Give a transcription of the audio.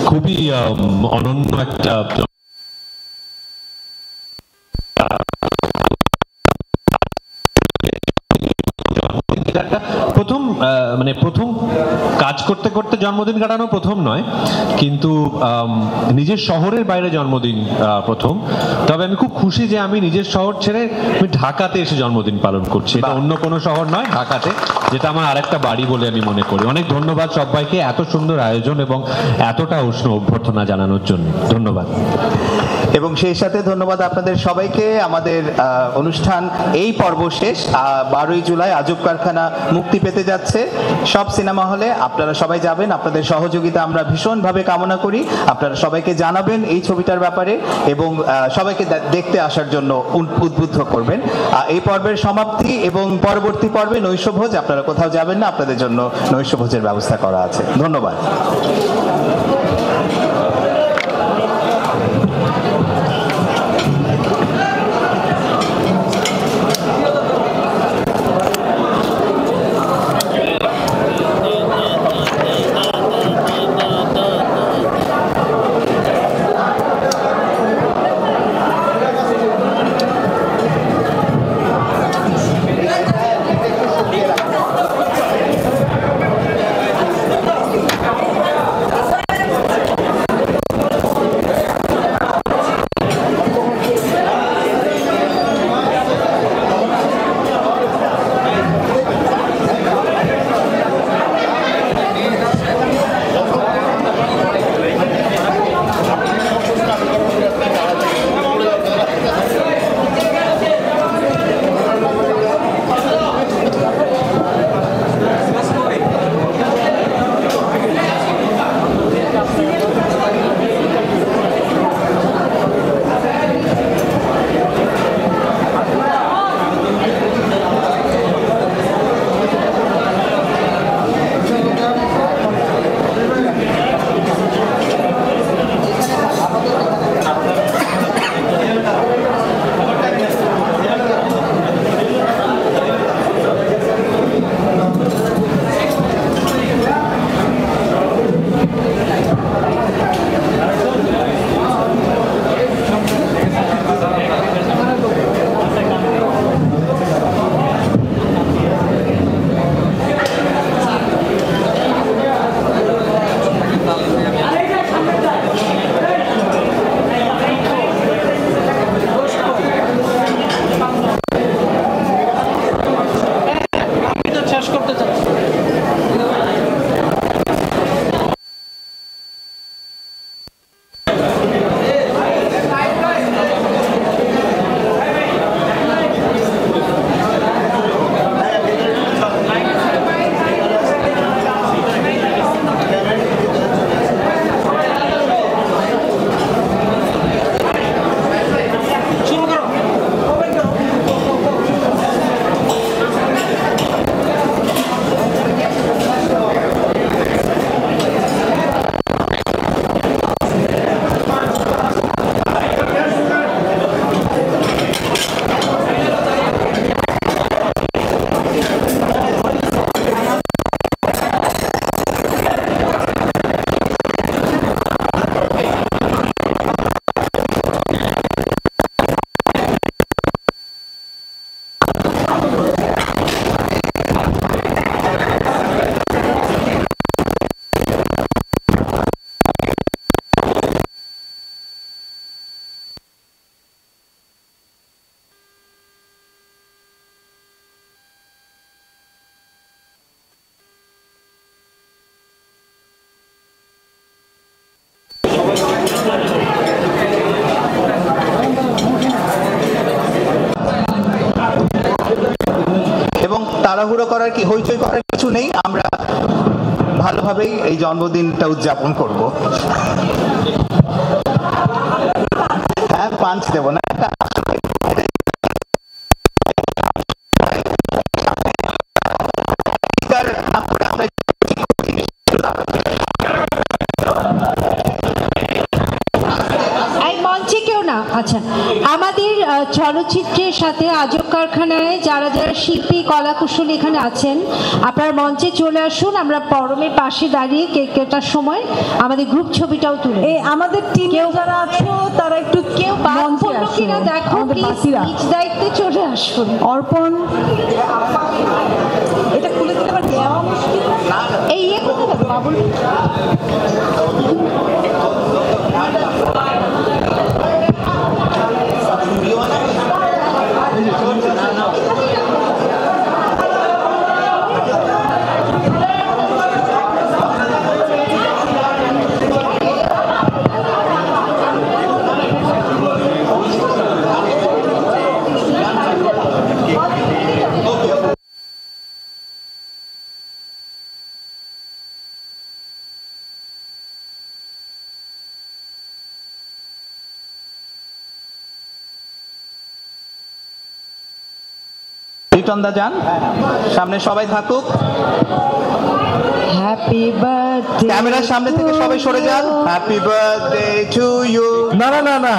খুবই অনন্য একটা প্রথম মানে প্রথম কাজ করতে করতে জন্মদিন কাটানো প্রথম নয়, কিন্তু নিজের শহরের বাইরে জন্মদিন প্রথম। তবে আমি খুব খুশি যে আমি নিজের শহর ছেড়ে আমি ঢাকাতে এসে জন্মদিন পালন করছি। এটা অন্য কোনো শহর নয়, ঢাকাতে, যেটা আমার আরেকটা বাড়ি বলে আমি মনে করি। অনেক ধন্যবাদ সবাইকে এত সুন্দর আয়োজন এবং এতটা উষ্ণ অভ্যর্থনা জানানোর জন্য। ধন্যবাদ। এবং সেই সাথে ধন্যবাদ আপনাদের সবাইকে। আমাদের অনুষ্ঠান এই পর্ব শেষ। 12ই জুলাই আজব কারখানা মুক্তি পেতে যাচ্ছে সব সিনেমা হলে। আপনারা সবাই যাবেন, আপনাদের সহযোগিতা আমরা ভীষণভাবে কামনা করি। আপনারা সবাইকে জানাবেন এই ছবিটার ব্যাপারে এবং সবাইকে দেখতে আসার জন্য উদ্বুদ্ধ করবেন। এই পর্বের সমাপ্তি এবং পরবর্তী পর্বে নৈশভোজ। আপনারা কোথাও যাবেন না, আপনাদের জন্য নৈশভোজের ব্যবস্থা করা আছে। ধন্যবাদ। তাড়াহুড়ো করার কি হইচই করার কিছু নেই। আমরা ভালোভাবেই এই জন্মদিনটা উদযাপন করব। হ্যাঁ, পাঞ্চ দেব না। মঞ্চে কেউ না, আচ্ছা। আমাদের চলচ্চিত্রের সাথে আজব কারখানায় যারা যারা শিল্পী কলাকুশলী এখানে আছেন, আপনার মঞ্চে চলে আসুন। আমরা পরমের পাশে দাঁড়িয়ে কেক কাটার সময় আমাদের গ্রুপ ছবিটাও তুলে এই আমাদের টিম যারা আছো তারা একটু কেউ বাদ মঞ্চে পড়লো আসো। কিনা দেখো, আমাদের প্লিজ বাকিরা। নিজ দায়িত্বে চলে আসুন। অর্পণ, এটা খুলে দিতে আবার দেওয়া মুশকিল না? এই ইয়ে করতে পারবো বাবুল। রিটন দা যান, সামনে সবাই থাকুক। Happy birthday. ক্যামেরার সামনে থেকে সবাই সরে যান। Happy birthday to you. না না না না